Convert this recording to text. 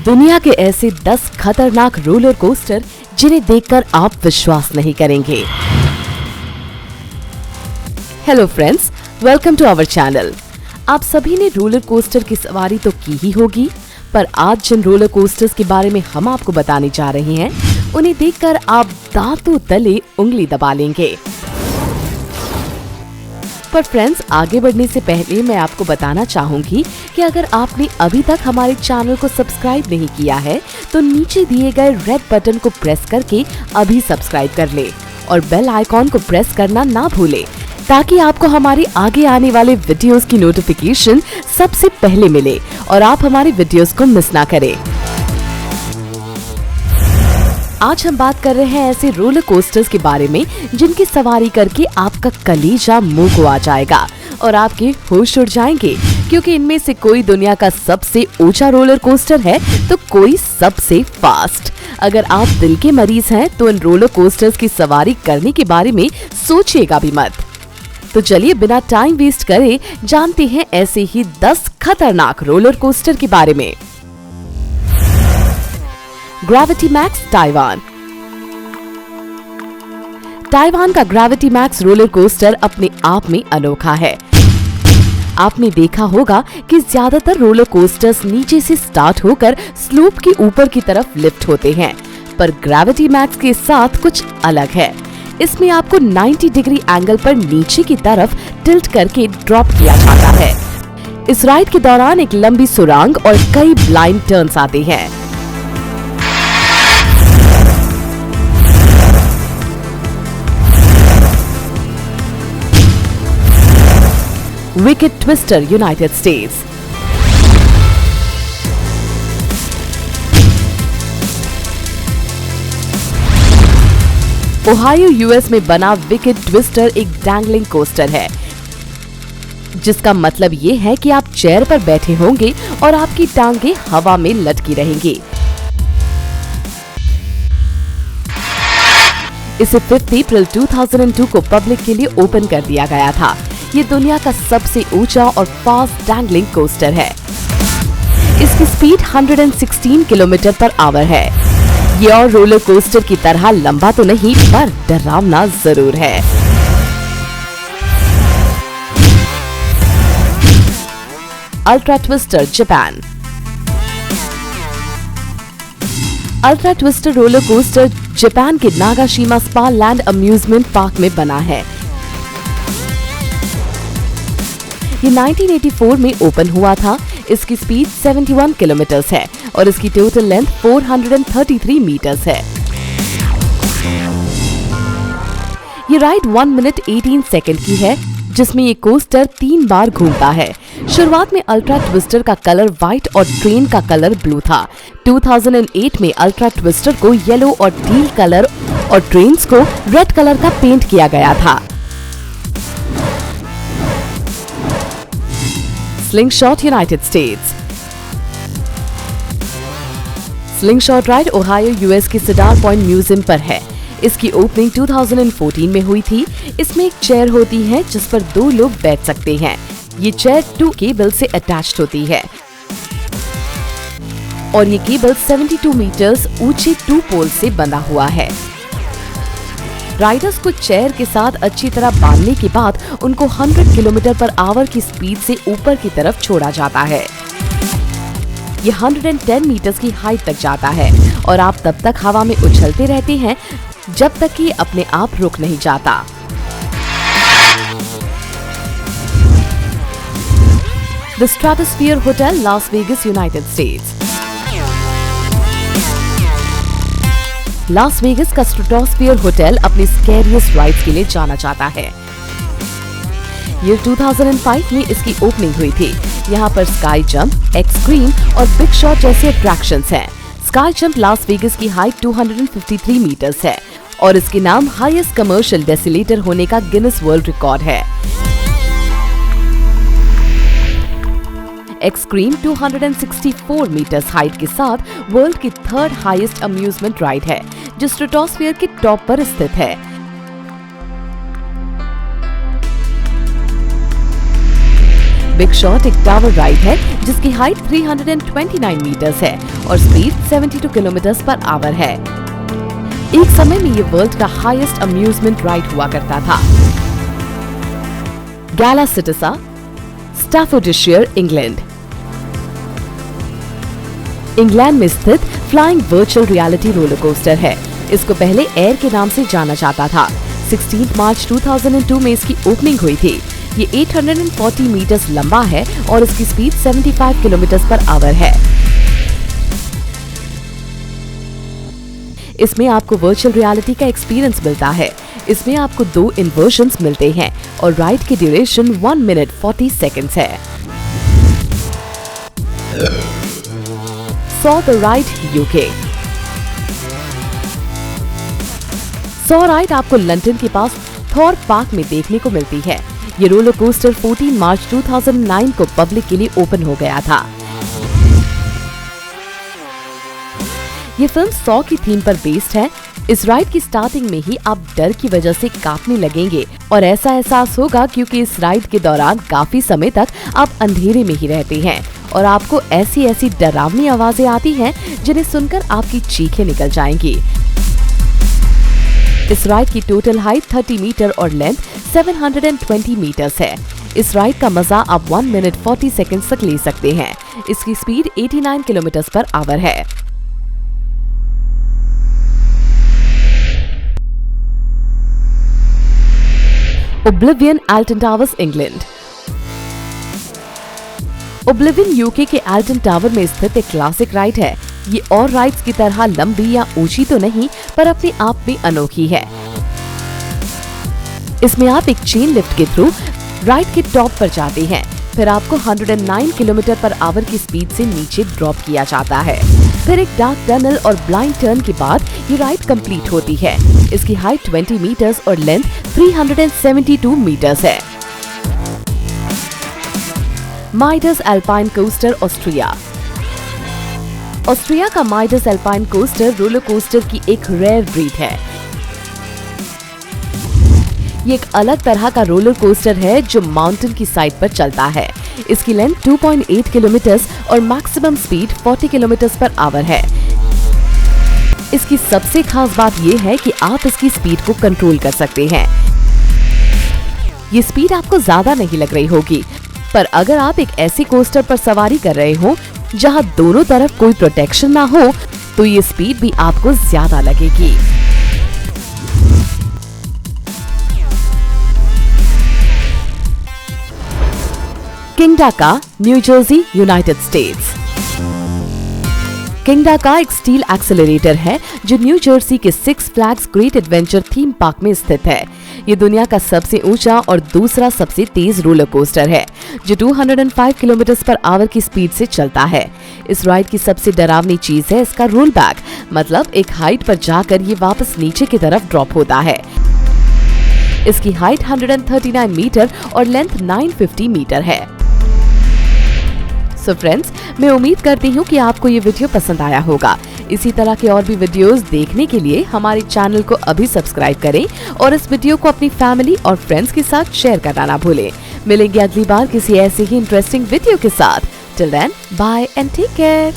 दुनिया के ऐसे 10 खतरनाक रोलर कोस्टर जिन्हें देखकर आप विश्वास नहीं करेंगे। Hello friends, welcome to our channel. आप सभी ने रोलर कोस्टर की सवारी तो की ही होगी, पर आज जिन रोलर कोस्टर्स के बारे में हम आपको बताने जा रहे हैं, उन्हें देखकर आप दांतों तले उंगली दबा लेंगे। पर फ्रेंड्स, आगे बढ़ने से पहले मैं आपको बताना चाहूंगी कि अगर आपने अभी तक हमारे चैनल को सब्सक्राइब नहीं किया है तो नीचे दिए गए रेड बटन को प्रेस करके अभी सब्सक्राइब कर ले और बेल आइकॉन को प्रेस करना ना भूले, ताकि आपको हमारे आगे आने वाले वीडियोस की नोटिफिकेशन सबसे पहले मिले और आप हमारे वीडियोस को मिस ना करें। आज हम बात कर रहे हैं ऐसे रोलर कोस्टर्स के बारे में जिनकी सवारी करके आपका कलेजा मुंह को आ जाएगा और आपके होश उड़ जाएंगे, क्योंकि इनमें से कोई दुनिया का सबसे ऊंचा रोलर कोस्टर है तो कोई सबसे फास्ट। अगर आप दिल के मरीज हैं तो इन रोलर कोस्टर्स की सवारी करने के बारे में सोचिएगा भी मत। तो चलिए बिना टाइम वेस्ट करे जानते हैं ऐसे ही 10 खतरनाक रोलर कोस्टर के बारे में। Gravity max Taiwan. ताइवान का ग्रेविटी मैक्स रोलर कोस्टर अपने आप में अनोखा है। आपने देखा होगा कि ज्यादातर रोलर कोस्टर्स नीचे से स्टार्ट होकर स्लोप के ऊपर की तरफ लिफ्ट होते हैं, पर ग्रेविटी मैक्स के साथ कुछ अलग है। इसमें आपको 90 डिग्री एंगल पर नीचे की तरफ टिल्ट करके ड्रॉप किया जाता है। इस राइड के दौरान एक लंबी सुरंग और कई ब्लाइंड टर्न्स आते हैं। Wicket twister, United states. Ohio US में बना विकेट ट्विस्टर एक डैंगलिंग कोस्टर है, जिसका मतलब ये है कि आप चेयर पर बैठे होंगे और आपकी टांगे हवा में लटकी रहेंगी। इसे 5 अप्रैल 2002 को पब्लिक के लिए ओपन कर दिया गया था। ये दुनिया का सबसे ऊंचा और फास्ट डैंगलिंग कोस्टर है। इसकी स्पीड 116 किलोमीटर पर आवर है। ये और रोलर कोस्टर की तरह लंबा तो नहीं, पर डरावना जरूर है। Ultra twister, Japan. Ultra twister roller coaster Japan के नागाशिमा स्पा लैंड अम्यूजमेंट पार्क में बना है। ये 1984 में ओपन हुआ था। इसकी स्पीड 71 किलोमीटर्स है और इसकी टोटल लेंथ 433 मीटर्स है। ये राइड 1 मिनट 18 सेकंड की है, जिसमें ये कोस्टर 3 बार घूमता है। शुरुआत में अल्ट्रा ट्विस्टर का कलर व्हाइट और ट्रेन का कलर ब्लू था। 2008 में अल्ट्रा ट्विस्टर को येलो और टील कलर और ट्रेन्स को रेड कलर का पेंट किया गया था। Slingshot, United States. Slingshot ride Ohio US के सिडार पॉइंट म्यूजियम पर है। इसकी ओपनिंग 2014 में हुई थी। इसमें एक चेयर होती है जिस पर 2 लोग बैठ सकते हैं। ये चेयर 2 केबल से अटैच्ड होती है और ये केबल 72 मीटर्स ऊंचे 2 पोल से बंधा हुआ है। राइडर्स को चेयर के साथ अच्छी तरह बांधने के बाद उनको 100 किलोमीटर पर आवर की स्पीड से ऊपर की तरफ छोड़ा जाता है। ये 110 मीटर्स की हाइट तक जाता है और आप तब तक हवा में उछलते रहते हैं जब तक कि अपने आप रुक नहीं जाता। The stratosphere hotel, Las Vegas, United states. Las Vegas का स्ट्रेटोस्फीयर होटल अपनी स्कैरियस्ट राइड्स के लिए जाना जाता है। ये 2005 में इसकी ओपनिंग हुई थी। यहाँ पर स्काई जंप, एक्सट्रीम और बिग शॉट जैसे अट्रैक्शंस हैं। स्काई जंप लास वेगस की हाइट 253 मीटर्स है और इसके नाम हाईएस्ट कमर्शियल डेसिलेटर होने का गिनेस वर्ल्ड रिकॉर्ड है। एक्सट्रीम 264 मीटर्स हाइट के साथ वर्ल्ड की 3rd हाईएस्ट अम्यूजमेंट राइड है, जो स्ट्रेटोस्फीयर के टॉप पर स्थित है। बिग शॉट एक टावर राइड है जिसकी हाइट 329 मीटर्स है और स्पीड 72 किलोमीटर पर आवर है। एक समय में ये वर्ल्ड का हाईएस्ट अम्यूजमेंट राइड हुआ करता था। गैलासिटिसा, स्टैफोर्डशायर, इंग्लैंड। इंग्लैंड में स्थित flying virtual reality roller coaster है। इसको पहले एयर के नाम से जाना जाता था। 16 मार्च 2002 में इसकी ओपनिंग हुई थी। ये 840 मीटर्स लंबा है और इसकी स्पीड 75 किलोमीटर पर आवर है। इसमें आपको वर्चुअल रियलिटी का एक्सपीरियंस मिलता है। इसमें आपको 2 इन्वर्जन्स मिलते हैं और राइड की ड्यूरेशन 1 मिनट 40 सेकंड्स है। Saw the ride UK. Saw ride आपको लंदन के पास थॉर पार्क में देखने को मिलती है। ये रोलर कोस्टर 14 मार्च 2009 को पब्लिक के लिए ओपन हो गया था। ये फिल्म सॉ की थीम पर बेस्ड है। इस राइड की स्टार्टिंग में ही आप डर की वजह से कांपने लगेंगे और ऐसा एहसास होगा क्योंकि इस राइड के दौरान काफी समय तक आप अंधेरे में ही रहते हैं और आपको ऐसी ऐसी डरावनी आवाजें आती हैं जिन्हें सुनकर आपकी चीखें निकल जाएंगी। इस राइड की टोटल हाइट 30 मीटर और लेंथ 720 मीटर्स है। इस राइड का मजा आप 1 मिनट 40 सेकंड तक ले सकते हैं। इसकी स्पीड 89 किलोमीटर पर आवर है। Oblivion, Alton towers, England. Oblivion UK के एल्टन टावर में स्थित एक क्लासिक राइड है। ये और राइड्स की तरह लंबी या ऊंची तो नहीं, पर अपने आप में अनोखी है। इसमें आप एक चेन लिफ्ट के थ्रू राइड के टॉप पर जाते हैं, फिर आपको 109 किलोमीटर पर आवर की स्पीड से नीचे ड्रॉप किया जाता है। फिर एक डार्क टनल और ब्लाइंड टर्न के बाद ये राइड कंप्लीट होती है। इसकी हाइट 20 मीटर्स और लेंथ 372 मीटर्स है। Midas Alpine Coaster, Austria. Austria का Midas Alpine Coaster roller coaster की एक रेयर ब्रीड है। ये एक अलग तरह का रोलर कोस्टर है जो माउंटेन की साइड पर चलता है। इसकी लेंथ 2.8 किलोमीटर और maximum speed 40 kilometre per hour है। इसकी सबसे खास बात ये है कि आप इसकी स्पीड को कंट्रोल कर सकते हैं। ये स्पीड आपको ज्यादा नहीं लग रही होगी, पर अगर आप एक ऐसी कोस्टर पर सवारी कर रहे हो जहां दोनों तरफ कोई प्रोटेक्शन ना हो, तो ये स्पीड भी आपको ज्यादा लगेगी। किंगडाका, न्यू जर्सी, यूनाइटेड स्टेट्स। किंगडाका एक स्टील एक्सेलरेटर है जो न्यू जर्सी के six flags great adventure theme park में स्थित है। ये दुनिया का सबसे ऊंचा और दूसरा सबसे तेज रोलर कोस्टर है जो 205 किलोमीटर पर आवर की स्पीड से चलता है। इस राइड की सबसे डरावनी चीज है इसका रोल बैक, मतलब एक हाइट पर जाकर ये वापस नीचे की तरफ ड्रॉप होता है। इसकी हाइट 139 मीटर और लेंथ 950 मीटर है। सो फ्रेंड्स, मैं उम्मीद करती हूँ कि आपको ये वीडियो पसंद आया होगा। इसी तरह के और भी वीडियोस देखने के लिए हमारे चैनल को अभी सब्सक्राइब करें और इस वीडियो को अपनी फैमिली और फ्रेंड्स के साथ शेयर करना ना भूलें। मिलेंगे अगली बार किसी ऐसे ही इंटरेस्टिंग वीडियो के साथ। Till then, bye and take care.